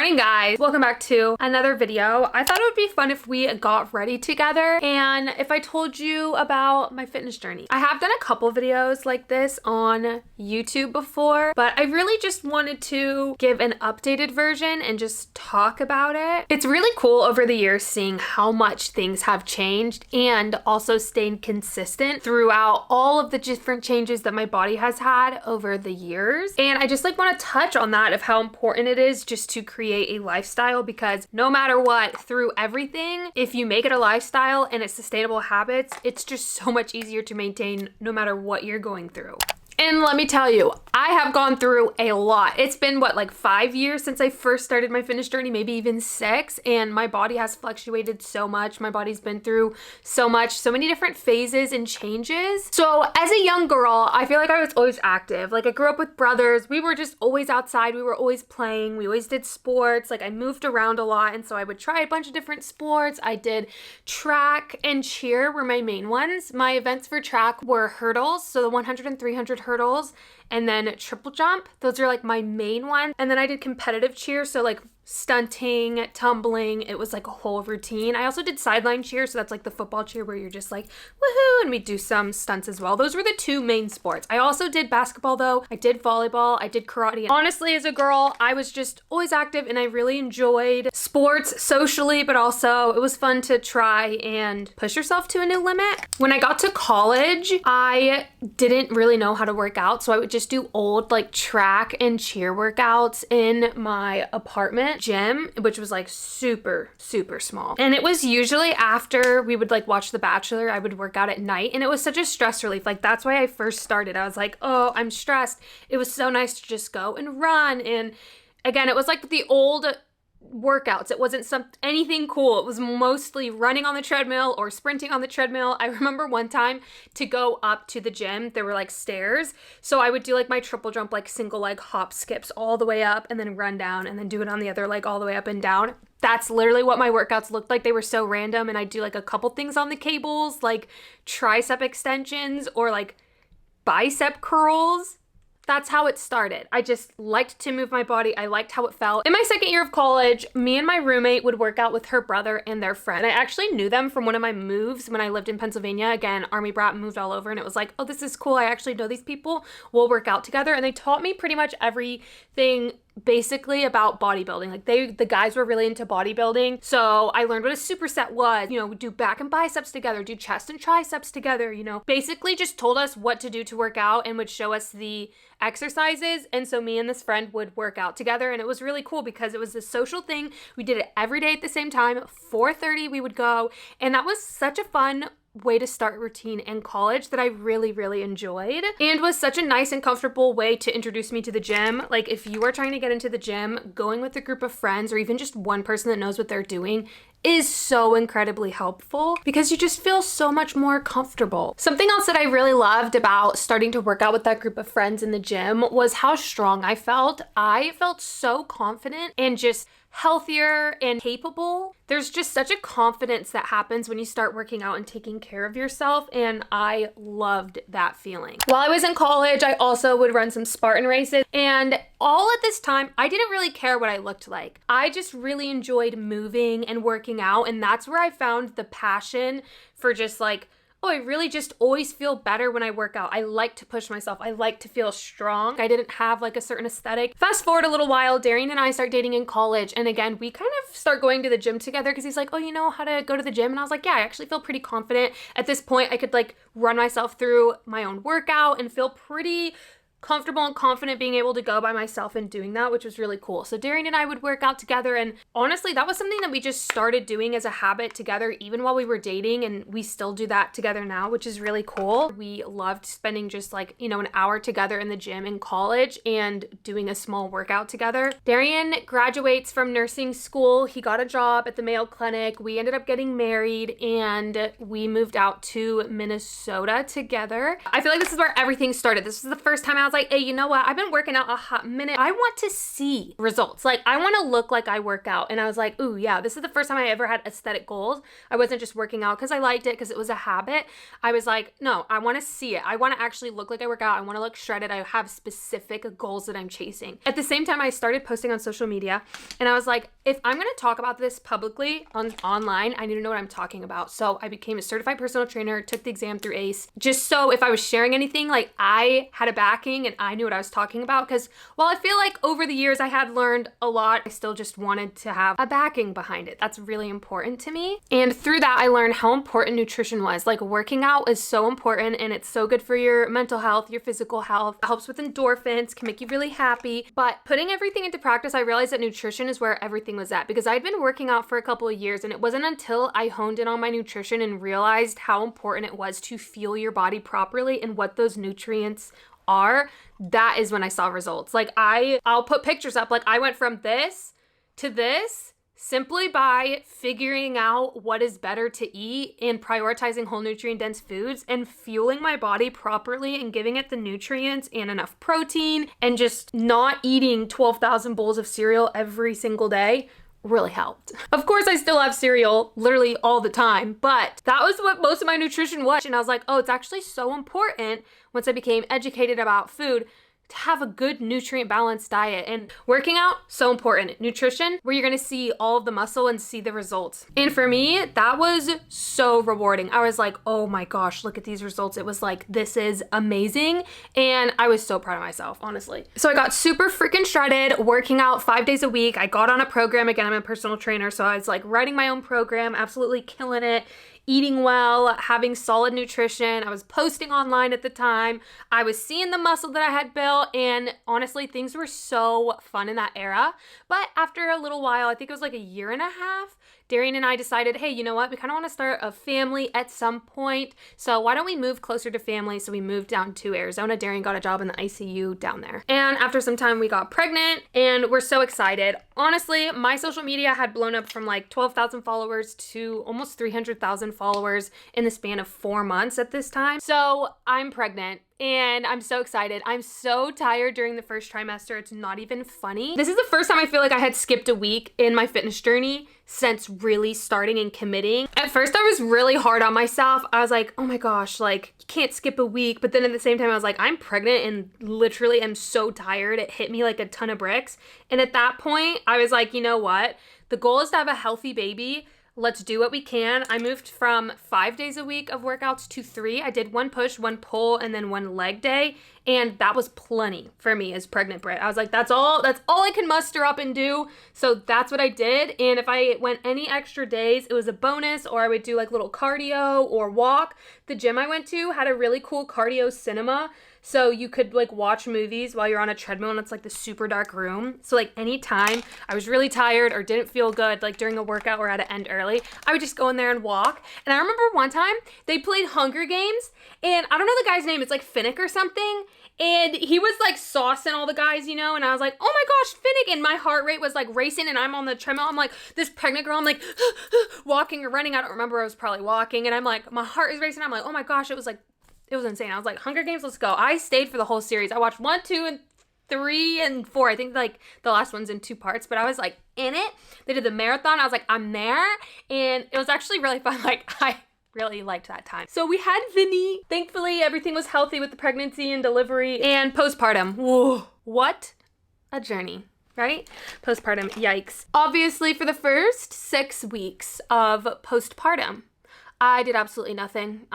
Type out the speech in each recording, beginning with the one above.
morning, guys. Welcome back to another video. I thought it would be fun if we got ready together and if I told you about my fitness journey. I have done a couple videos like this on YouTube before, but I really just wanted to give an updated version and just talk about it. It's really cool over the years seeing how much things have changed and also staying consistent throughout all of the different changes that my body has had over the years. And I just want to touch on that of how important it is just to create a lifestyle, because no matter what, through everything, if you make it a lifestyle and it's sustainable habits, it's just so much easier to maintain no matter what you're going through. And let me tell you, I have gone through a lot. It's been what, like 5 years since I first started my fitness journey, maybe even 6, and my body has fluctuated so much. My body's been through so much, so many different phases and changes. So as a young girl, I feel like I was always active. Like, I grew up with brothers. We were just always outside. We were always playing. We always did sports. Like, I moved around a lot, and so I would try a bunch of different sports. I did track and cheer were my main ones. My events for track were hurdles, so the 100 and 300 hurdles, and then triple jump. Those are like my main ones. And then I did competitive cheer, so like stunting, tumbling. It was like a whole routine. I also did sideline cheer, so that's like the football cheer where you're just like woohoo, and we do some stunts as well. Those were the two main sports. I also did basketball though. I did volleyball. I did karate. Honestly, as a girl, I was just always active and I really enjoyed sports socially, but also it was fun to try and push yourself to a new limit. When I got to college, I didn't really know how to work out, so I would just do old like track and cheer workouts in my apartment gym, which was like super small. And it was usually after we would like watch The Bachelor, I would work out at night, and it was such a stress relief. Like, that's why I first started. I was like, oh, I'm stressed. It was so nice to just go and run. And again, it was like the old workouts. It wasn't anything cool. It was mostly running on the treadmill or sprinting on the treadmill. I remember one time to go up to the gym, there were like stairs. So I would do like my triple jump, like single leg hop skips all the way up and then run down and then do it on the other leg all the way up and down. That's literally what my workouts looked like. They were so random, and I'd do like a couple things on the cables, like tricep extensions or like bicep curls. That's how it started. I just liked to move my body. I liked how it felt. In my second year of college, me and my roommate would work out with her brother and their friend. I actually knew them from one of my moves when I lived in Pennsylvania. Again, Army brat, moved all over, and it was like, oh, this is cool. I actually know these people. We'll work out together. And they taught me pretty much everything basically about bodybuilding. Like, the guys were really into bodybuilding. So I learned what a superset was, you know, do back and biceps together, do chest and triceps together, you know, basically just told us what to do to work out and would show us the exercises. And so me and this friend would work out together, and it was really cool because it was a social thing. We did it every day at the same time. 4:30 we would go, and that was such a fun way to start routine in college that I really enjoyed, and was such a nice and comfortable way to introduce me to the gym. Like, if you are trying to get into the gym, going with a group of friends or even just one person that knows what they're doing is so incredibly helpful because you just feel so much more comfortable. Something else that I really loved about starting to work out with that group of friends in the gym was how strong I felt. I felt so confident and just healthier and capable. There's just such a confidence that happens when you start working out and taking care of yourself, and I loved that feeling. While I was in college, I also would run some Spartan races, and all at this time, I didn't really care what I looked like. I just really enjoyed moving and working out, and that's where I found the passion for just like, oh, I really just always feel better when I work out. I like to push myself. I like to feel strong. I didn't have like a certain aesthetic. Fast forward a little while, Darian and I start dating in college. And again, we kind of start going to the gym together because he's like, oh, you know how to go to the gym? And I was like, yeah, I actually feel pretty confident. At this point, I could like run myself through my own workout and feel pretty comfortable and confident being able to go by myself and doing that, which was really cool. So Darian and I would work out together, and honestly, that was something that we just started doing as a habit together even while we were dating, and we still do that together now, which is really cool. We loved spending just like, you know, an hour together in the gym in college and doing a small workout together. Darian graduates from nursing school. He got a job at the Mayo Clinic. We ended up getting married, and we moved out to Minnesota together. I feel like this is where everything started. This was the first time I was like, hey, you know what? I've been working out a hot minute. I want to see results. Like, I want to look like I work out. And I was like, ooh, yeah, this is the first time I ever had aesthetic goals. I wasn't just working out because I liked it, because it was a habit. I was like, no, I want to see it. I want to actually look like I work out. I want to look shredded. I have specific goals that I'm chasing. At the same time, I started posting on social media, and I was like, if I'm going to talk about this publicly online, I need to know what I'm talking about. So I became a certified personal trainer, took the exam through ACE, just so if I was sharing anything, like I had a backing and I knew what I was talking about. Because while I feel like over the years I had learned a lot, I still just wanted to have a backing behind it. That's really important to me. And through that, I learned how important nutrition was. Like, working out is so important, and it's so good for your mental health, your physical health. It helps with endorphins, can make you really happy. But putting everything into practice, I realized that nutrition is where everything was at, because I'd been working out for a couple of years, and it wasn't until I honed in on my nutrition and realized how important it was to fuel your body properly and what those nutrients are, that is when I saw results. Like, I'll put pictures up, like I went from this to this simply by figuring out what is better to eat and prioritizing whole nutrient dense foods and fueling my body properly and giving it the nutrients and enough protein, and just not eating 12,000 bowls of cereal every single day really helped. Of course, I still have cereal literally all the time, but that was what most of my nutrition was. And I was like, oh, it's actually so important, once I became educated about food, to have a good nutrient balanced diet. And working out, so important. Nutrition, where you're gonna see all of the muscle and see the results. And for me, that was so rewarding. I was like, oh my gosh, look at these results. It was like, this is amazing. And I was so proud of myself, honestly. So I got super freaking shredded, working out 5 days a week. I got on a program. Again, I'm a personal trainer, so I was like writing my own program, absolutely killing it. Eating well, having solid nutrition. I was posting online at the time. I was seeing the muscle that I had built, and honestly, things were so fun in that era. But after a little while, I think it was like a year and a half, Darian and I decided, hey, you know what? We kind of want to start a family at some point. So why don't we move closer to family? So we moved down to Arizona. Darian got a job in the ICU down there. And after some time, we got pregnant, and we're so excited. Honestly, my social media had blown up from like 12,000 followers to almost 300,000 followers in the span of 4 months at this time. So I'm pregnant. And I'm so excited. I'm so tired during the first trimester. It's not even funny. This is the first time I feel like I had skipped a week in my fitness journey since really starting and committing. At first, I was really hard on myself. I was like, oh my gosh, like, you can't skip a week. But then at the same time, I was like, I'm pregnant and literally am so tired. It hit me like a ton of bricks. And at that point, I was like, you know what? The goal is to have a healthy baby. Let's do what we can. I moved from 5 days a week of workouts to 3. I did 1 push, 1 pull, and then 1 leg day. And that was plenty for me as pregnant Britt. I was like, that's all I can muster up and do. So that's what I did. And if I went any extra days, it was a bonus, or I would do like little cardio or walk. The gym I went to had a really cool cardio cinema. So you could like watch movies while you're on a treadmill, and it's like the super dark room. So like anytime I was really tired or didn't feel good, like during a workout or had to end early, I would just go in there and walk. And I remember one time they played Hunger Games, and I don't know the guy's name. It's like Finnick or something. And he was like saucing all the guys, you know, and I was like, oh my gosh, Finnick. And my heart rate was like racing, and I'm on the treadmill. I'm like this pregnant girl. I'm like walking or running. I don't remember. I was probably walking, and I'm like, my heart is racing. I'm like, oh my gosh, it was insane. I was like, Hunger Games, let's go. I stayed for the whole series. I watched 1, 2, and 3, and 4. I think like the last one's in 2 parts, but I was like in it. They did the marathon. I was like, I'm there. And it was actually really fun. Like, I really liked that time. So we had Vinny. Thankfully, everything was healthy with the pregnancy and delivery and postpartum. Whoa, what a journey. Right? Postpartum, yikes. Obviously, for the first 6 weeks of postpartum, I did absolutely nothing.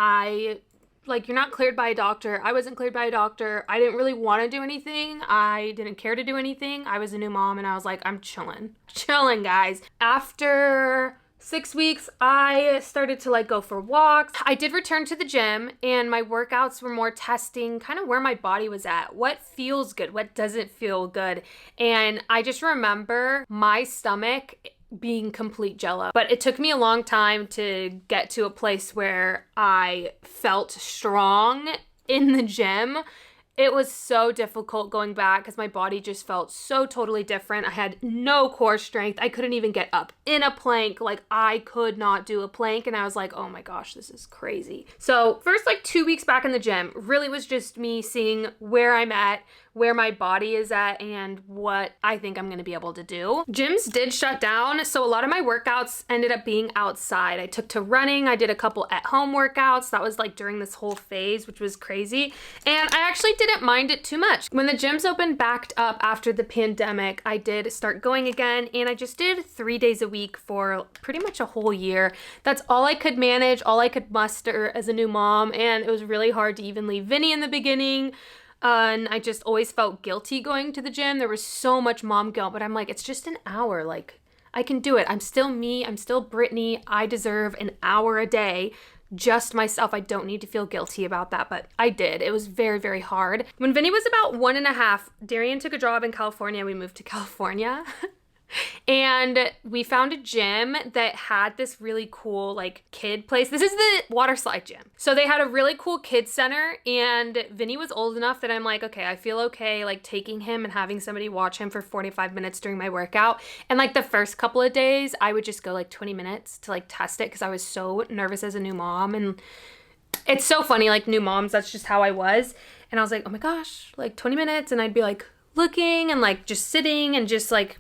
You're not cleared by a doctor. I wasn't cleared by a doctor. I didn't really want to do anything. I didn't care to do anything. I was a new mom, and I was like, I'm chilling. Chilling, guys. After 6 weeks, I started to like go for walks. I did return to the gym, and my workouts were more testing kind of where my body was at. What feels good? What doesn't feel good? And I just remember my stomach being complete jello. But it took me a long time to get to a place where I felt strong in the gym It was so difficult going back because my body just felt so totally different. I had no core strength. I couldn't even get up in a plank. Like, I could not do a plank. And I was like, oh my gosh, this is crazy. So first, like 2 weeks back in the gym really was just me seeing where I'm at, where my body is at, and what I think I'm gonna be able to do. Gyms did shut down, so a lot of my workouts ended up being outside. I took to running. I did a couple at-home workouts. That was like during this whole phase, which was crazy. And I actually didn't mind it too much. When the gyms opened back up after the pandemic, I did start going again, and I just did 3 days a week for pretty much a whole year. That's all I could manage, all I could muster as a new mom, and it was really hard to even leave Vinny in the beginning. And I just always felt guilty going to the gym. There was so much mom guilt, but I'm like, it's just an hour. Like, I can do it. I'm still me. I'm still Brittany. I deserve an hour a day, just myself. I don't need to feel guilty about that, but I did. It was very, very hard. When Vinny was about 1.5, Darian took a job in California. We moved to California. And we found a gym that had this really cool like kid place. This is the water slide gym. So they had a really cool kids center, and Vinny was old enough that I'm like, okay, I feel okay like taking him and having somebody watch him for 45 minutes during my workout. And like the first couple of days, I would just go like 20 minutes to like test it because I was so nervous as a new mom. And it's so funny, like new moms, that's just how I was. And I was like, oh my gosh, like 20 minutes. And I'd be like looking and like just sitting and just like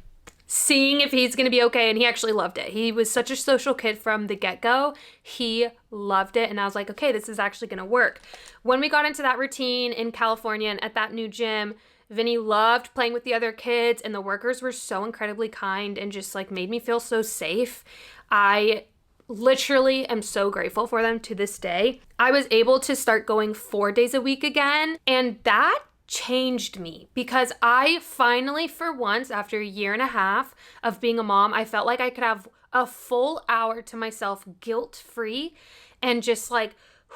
seeing if he's gonna be okay. And he actually loved it. He was such a social kid from the get-go. He loved it. And I was like, okay, this is actually gonna work. When we got into that routine in California and at that new gym, Vinny loved playing with the other kids, and the workers were so incredibly kind and just like made me feel so safe. I literally am so grateful for them to this day. I was able to start going 4 days a week again, and that changed me because I finally, for once, after 1.5 years of being a mom, I felt like I could have a full hour to myself guilt-free, and just like,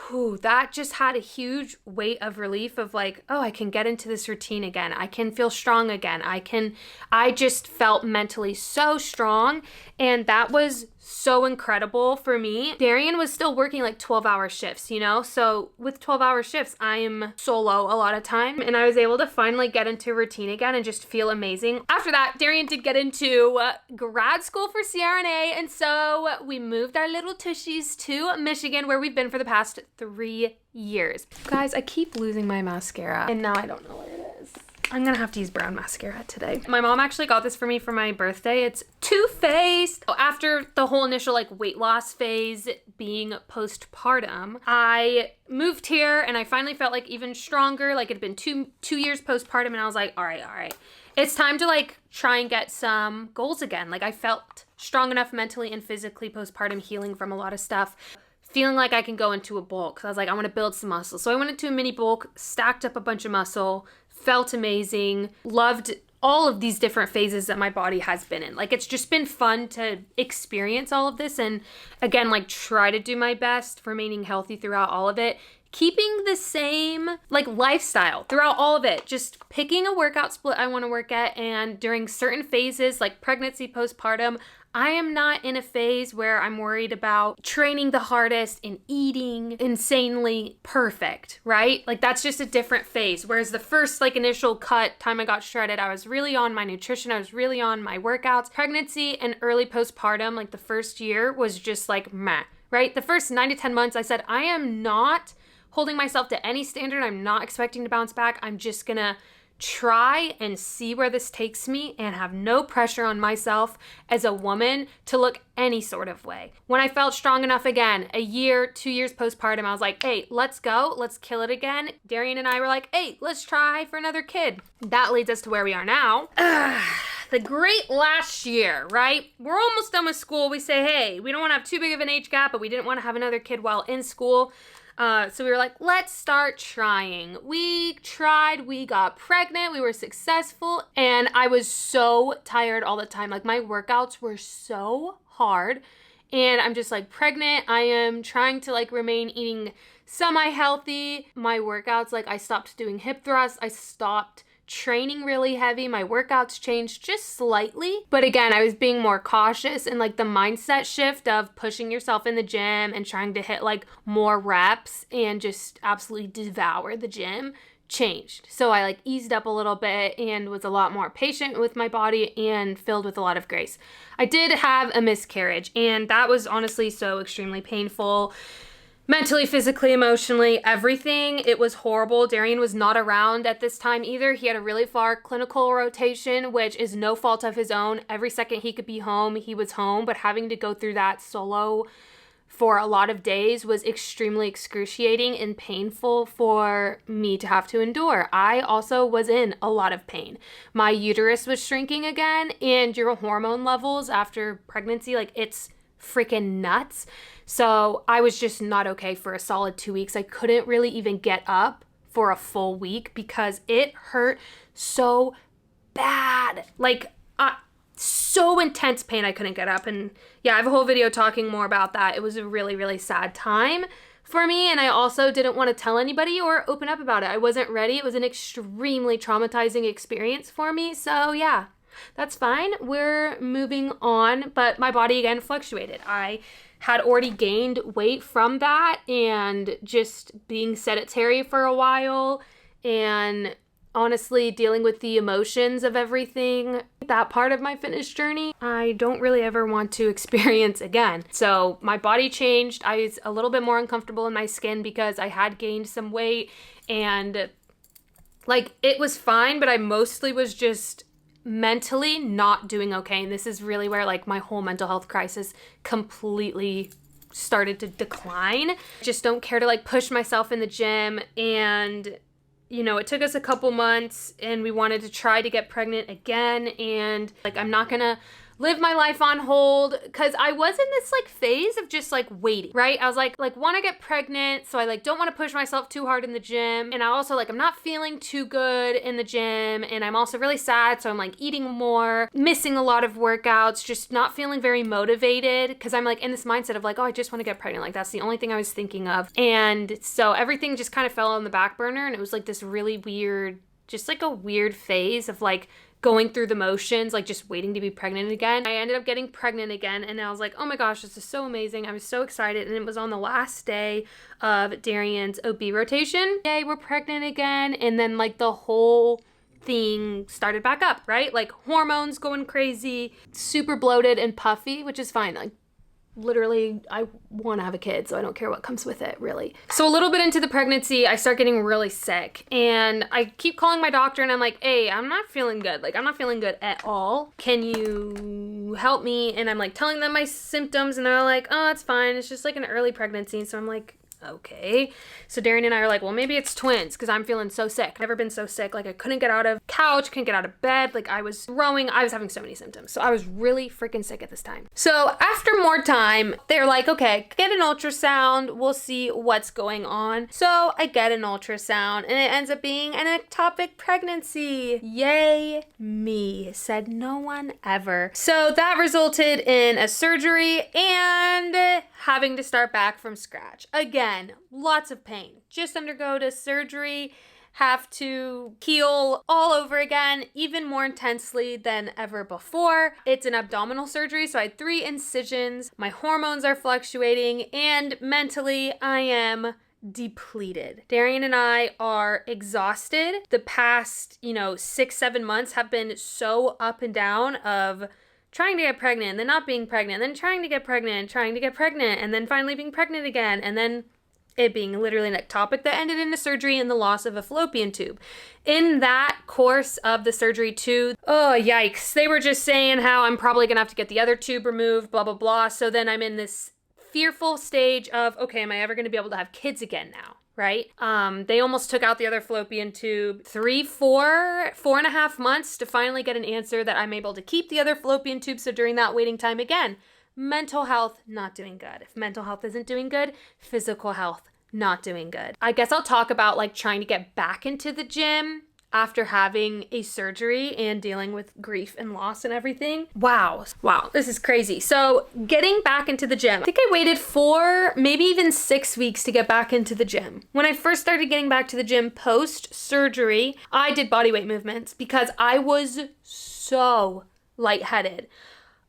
whew, that just had a huge weight of relief of like, oh, I can get into this routine again. I can feel strong again. I just felt mentally so strong, and that was so incredible for me. Darian was still working like 12-hour shifts, you know? So with 12-hour shifts, I'm solo a lot of time, and I was able to finally get into routine again and just feel amazing. After that, Darian did get into grad school for CRNA, and so we moved our little tushies to Michigan, where we've been for the past 3 years. Guys, I keep losing my mascara, and now I don't know where it is. I'm gonna have to use brown mascara today. My mom actually got this for me for my birthday. It's Too Faced. After the whole initial like weight loss phase being postpartum, I moved here and I finally felt like even stronger. Like it had been two years postpartum, and I was like, all right. It's time to like try and get some goals again. Like I felt strong enough mentally and physically postpartum, healing from a lot of stuff. Feeling like I can go into a bulk. So I was like, I want to build some muscle. So I went into a mini bulk, stacked up a bunch of muscle, felt amazing, loved all of these different phases that my body has been in. Like it's just been fun to experience all of this, and again, like try to do my best, remaining healthy throughout all of it, keeping the same like lifestyle throughout all of it, just picking a workout split I want to work at. And during certain phases like pregnancy, postpartum, I am not in a phase where I'm worried about training the hardest and eating insanely perfect, right? Like that's just a different phase. Whereas the first like initial time I got shredded, I was really on my nutrition. I was really on my workouts. Pregnancy and early postpartum, like the first year was just like meh, right? The first 9 to 10 months, I said, I am not holding myself to any standard. I'm not expecting to bounce back. I'm just gonna try and see where this takes me and have no pressure on myself as a woman to look any sort of way. When I felt strong enough again, 1 year, 2 years postpartum, I was like, hey, let's go. Let's kill it again. Darian and I were like, hey, let's try for another kid. That leads us to where we are now. The great last year, right? We're almost done with school. We say, hey, we don't want to have too big of an age gap, but we didn't want to have another kid while in school. So we were like, let's start trying. We tried, we got pregnant, we were successful, and I was so tired all the time. Like my workouts were so hard, and I'm just like pregnant. I am trying to like remain eating semi-healthy. My workouts, like I stopped doing hip thrusts. I stopped training really heavy. My workouts changed just slightly, but again, I was being more cautious, and like the mindset shift of pushing yourself in the gym and trying to hit like more reps and just absolutely devour the gym changed. So I like eased up a little bit and was a lot more patient with my body and filled with a lot of grace. I did have a miscarriage, and that was honestly so extremely painful. Mentally, physically, emotionally, everything. It was horrible. Darian was not around at this time either. He had a really far clinical rotation, which is no fault of his own. Every second he could be home, he was home, but having to go through that solo for a lot of days was extremely excruciating and painful for me to have to endure. I also was in a lot of pain. My uterus was shrinking again, and your hormone levels after pregnancy, like, it's freaking nuts. So I was just not okay for a solid 2 weeks. I couldn't really even get up for a full week because it hurt so bad. Like, so intense pain I couldn't get up. And yeah, I have a whole video talking more about that. It was a really, really sad time for me, and I also didn't want to tell anybody or open up about it. I wasn't ready. It was an extremely traumatizing experience for me. So yeah, that's fine. We're moving on, but my body again fluctuated. I had already gained weight from that and just being sedentary for a while, and honestly dealing with the emotions of everything. That part of my fitness journey, I don't really ever want to experience again. So my body changed. I was a little bit more uncomfortable in my skin because I had gained some weight, and like, it was fine, but I mostly was just mentally not doing okay. And this is really where like my whole mental health crisis completely started to decline. Just don't care to like push myself in the gym. And you know, it took us a couple months, and we wanted to try to get pregnant again. And like, I'm not gonna live my life on hold, because I was in this like phase of just like waiting, right? I was like want to get pregnant, so I like don't want to push myself too hard in the gym, and I also like I'm not feeling too good in the gym, and I'm also really sad, so I'm like eating more, missing a lot of workouts, just not feeling very motivated, because I'm like in this mindset of like, oh, I just want to get pregnant, like that's the only thing I was thinking of. And so everything just kind of fell on the back burner, and it was like this really weird, just like a weird phase of like going through the motions, like just waiting to be pregnant again. I ended up getting pregnant again, and I was like, oh my gosh, this is so amazing. I was so excited, and it was on the last day of Darian's OB rotation. Yay, we're pregnant again. And then like the whole thing started back up, right? Like hormones going crazy, super bloated and puffy, which is fine. Like, literally, I want to have a kid, so I don't care what comes with it, really. So a little bit into the pregnancy, I start getting really sick, and I keep calling my doctor, and I'm like, hey, I'm not feeling good. Like, I'm not feeling good at all. Can you help me? And I'm like telling them my symptoms, and they're like, oh, it's fine. It's just like an early pregnancy. So I'm like, okay. So Darian and I are like, well, maybe it's twins, because I'm feeling so sick. Never been so sick. Like, I couldn't get out of couch, couldn't get out of bed. Like, I was throwing. I was having so many symptoms. So I was really freaking sick at this time. So after more time, they're like, okay, get an ultrasound. We'll see what's going on. So I get an ultrasound, and it ends up being an ectopic pregnancy. Yay me, said no one ever. So that resulted in a surgery and having to start back from scratch. Again, lots of pain. Just undergo the surgery, have to heal all over again, even more intensely than ever before. It's an abdominal surgery, so I had 3 incisions. My hormones are fluctuating, and mentally I am depleted. Darian and I are exhausted. The past, 6-7 months have been so up and down of trying to get pregnant, and then not being pregnant, and then trying to get pregnant, and then finally being pregnant again, and then it being literally an ectopic that ended in a surgery and the loss of a fallopian tube. In that course of the surgery too, oh yikes, they were just saying how I'm probably gonna have to get the other tube removed, blah, blah, blah. So then I'm in this fearful stage of, okay, am I ever gonna be able to have kids again now? Right? They almost took out the other fallopian tube. 4.5 months to finally get an answer that I'm able to keep the other fallopian tube. So during that waiting time, again, mental health, not doing good. If mental health isn't doing good, physical health, not doing good. I guess I'll talk about like trying to get back into the gym after having a surgery and dealing with grief and loss and everything. Wow, this is crazy. So getting back into the gym, I think I waited 4, maybe even 6 weeks to get back into the gym. When I first started getting back to the gym post-surgery, I did bodyweight movements because I was so lightheaded.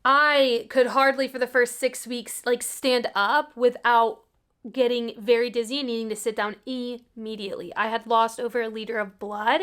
I could hardly for the first 6 weeks like stand up without getting very dizzy and needing to sit down immediately. I had lost over 1 liter of blood,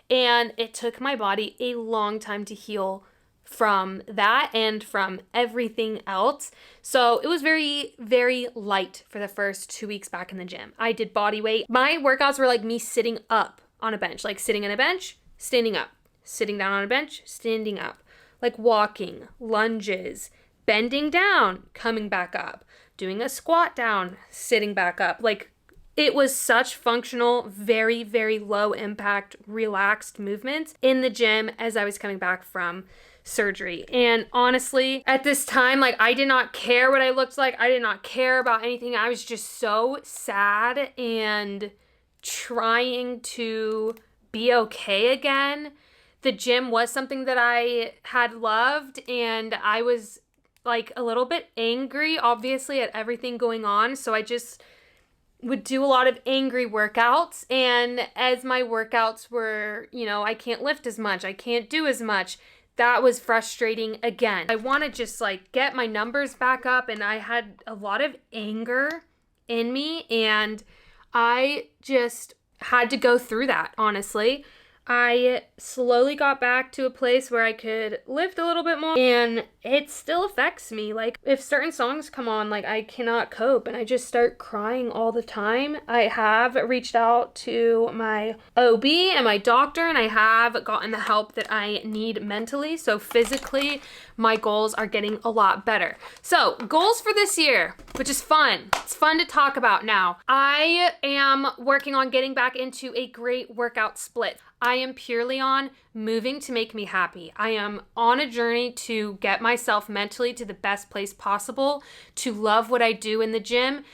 and it took my body a long time to heal from that and from everything else. So it was very, very light for the first 2 weeks back in the gym. I did body weight. My workouts were like me sitting up on a bench, like sitting on a bench, standing up, sitting down on a bench, standing up, like walking, lunges, bending down, coming back up, doing a squat down, sitting back up. Like, it was such functional, very, very low impact, relaxed movements in the gym as I was coming back from surgery. And honestly, at this time, like, I did not care what I looked like. I did not care about anything. I was just so sad and trying to be okay again. The gym was something that I had loved, and I was like a little bit angry, obviously, at everything going on. So I just would do a lot of angry workouts. And as my workouts were, you know, I can't lift as much, I can't do as much, that was frustrating again. I want to just like get my numbers back up, and I had a lot of anger in me, and I just had to go through that, honestly. I slowly got back to a place where I could lift a little bit more, and it still affects me. Like, if certain songs come on, like, I cannot cope, and I just start crying all the time. I have reached out to my OB and my doctor, and I have gotten the help that I need mentally. So physically, my goals are getting a lot better. So goals for this year, which is fun. It's fun to talk about now. I am working on getting back into a great workout split. I am purely on moving to make me happy. I am on a journey to get myself mentally to the best place possible, to love what I do in the gym.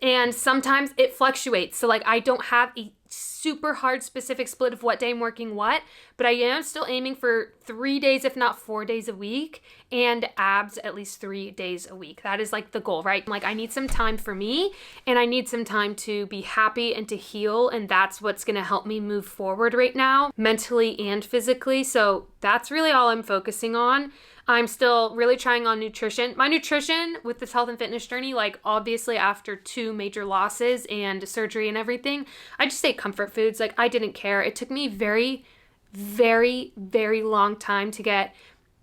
And sometimes it fluctuates. So like, I don't have a super hard specific split of what day I'm working what, but I am still aiming for 3 days, if not 4 days a week, and abs at least 3 days a week. That is like the goal, right? Like, I need some time for me, and I need some time to be happy and to heal, and that's what's gonna help me move forward right now, mentally and physically. So that's really all I'm focusing on. I'm still really trying on nutrition. My nutrition with this health and fitness journey, like, obviously after 2 major losses and surgery and everything, I just ate comfort foods. Like, I didn't care. It took me very, very, very long time to get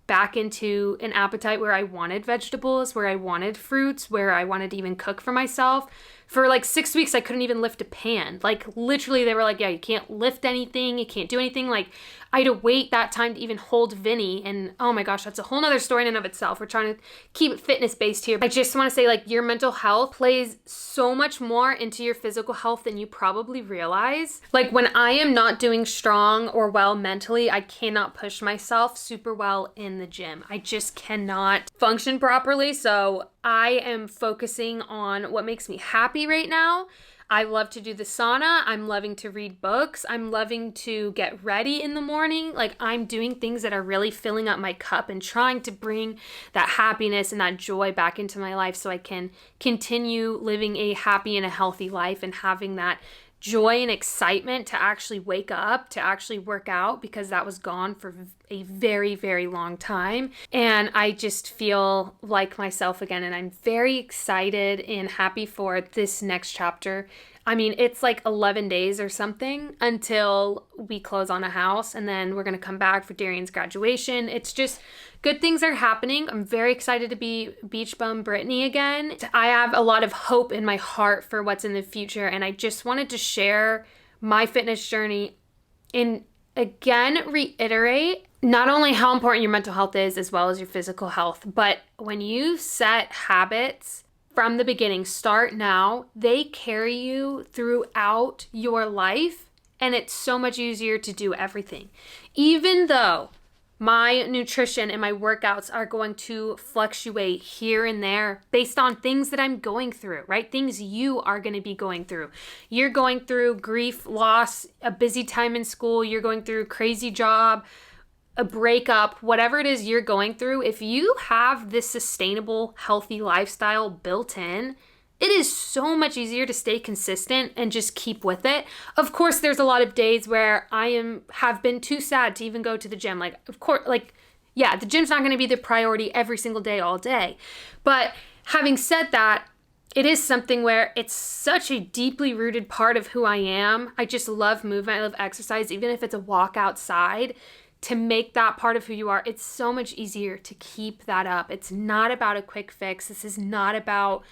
back into an appetite where I wanted vegetables, where I wanted fruits, where I wanted to even cook for myself. For like 6 weeks, I couldn't even lift a pan. Like, literally, they were like, yeah, you can't lift anything, you can't do anything. Like, I had to wait that time to even hold Vinny. And oh my gosh, that's a whole nother story in and of itself. We're trying to keep it fitness based here. I just want to say, like, your mental health plays so much more into your physical health than you probably realize. Like, when I am not doing strong or well mentally, I cannot push myself super well in the gym. I just cannot function properly. So I am focusing on what makes me happy right now. I love to do the sauna. I'm loving to read books. I'm loving to get ready in the morning. Like, I'm doing things that are really filling up my cup and trying to bring that happiness and that joy back into my life so I can continue living a happy and a healthy life and having that joy and excitement to actually wake up, to actually work out, because that was gone for a very, very long time. And I just feel like myself again, and I'm very excited and happy for this next chapter. I mean, it's like 11 days or something until we close on a house, and then we're going to come back for Darian's graduation. It's just good things are happening. I'm very excited to be beach bum Brittany again. I have a lot of hope in my heart for what's in the future, and I just wanted to share my fitness journey and again reiterate not only how important your mental health is as well as your physical health, but when you set habits from the beginning, start now, they carry you throughout your life, and it's so much easier to do everything. Even though my nutrition and my workouts are going to fluctuate here and there based on things that I'm going through, right? Things you are going to be going through. You're going through grief, loss, a busy time in school, you're going through a crazy job, a breakup, whatever it is you're going through. If you have this sustainable, healthy lifestyle built in, it is so much easier to stay consistent and just keep with it. Of course, there's a lot of days where I have been too sad to even go to the gym. Like, of course, like, yeah, the gym's not going to be the priority every single day, all day. But having said that, it is something where it's such a deeply rooted part of who I am. I just love movement. I love exercise, even if it's a walk outside. To make that part of who you are, it's so much easier to keep that up. It's not about a quick fix. This is not about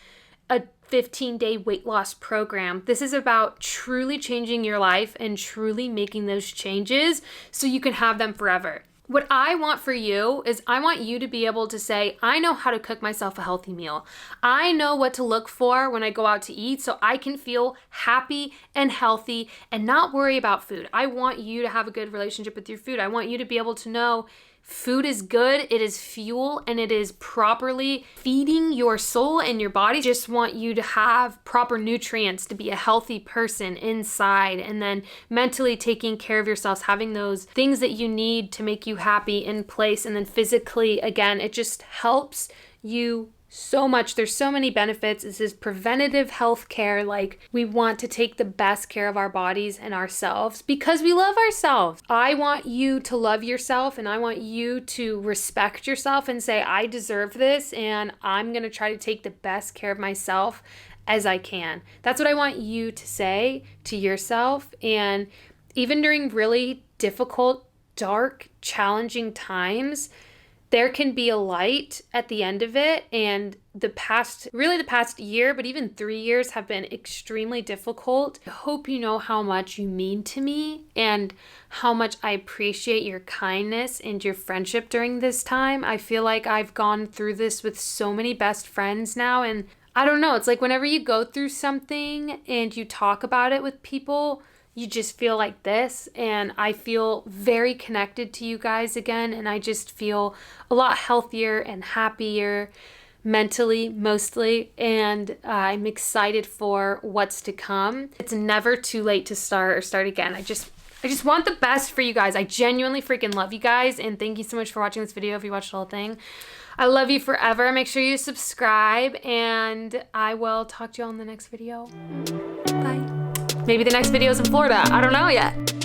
a 15-day weight loss program. This is about truly changing your life and truly making those changes so you can have them forever. What I want for you is I want you to be able to say, I know how to cook myself a healthy meal. I know what to look for when I go out to eat so I can feel happy and healthy and not worry about food. I want you to have a good relationship with your food. I want you to be able to know food is good, it is fuel, and it is properly feeding your soul and your body. Just want you to have proper nutrients to be a healthy person inside, and then mentally taking care of yourselves, having those things that you need to make you happy in place. And then physically, again, it just helps you so much. There's so many benefits. This is preventative health care. Like, we want to take the best care of our bodies and ourselves because we love ourselves. I want you to love yourself, and I want you to respect yourself and say, I deserve this, and I'm going to try to take the best care of myself as I can. That's what I want you to say to yourself. And even during really difficult, dark, challenging times, there can be a light at the end of it. And the past year, but even 3 years have been extremely difficult. I hope you know how much you mean to me and how much I appreciate your kindness and your friendship during this time. I feel like I've gone through this with so many best friends now. And I don't know, it's like whenever you go through something and you talk about it with people, you just feel like this. And I feel very connected to you guys again. And I just feel a lot healthier and happier mentally, mostly. And I'm excited for what's to come. It's never too late to start again. I just want the best for you guys. I genuinely freaking love you guys. And thank you so much for watching this video if you watched the whole thing. I love you forever. Make sure you subscribe, and I will talk to you all in the next video. Bye. Maybe the next video is in Florida. I don't know yet.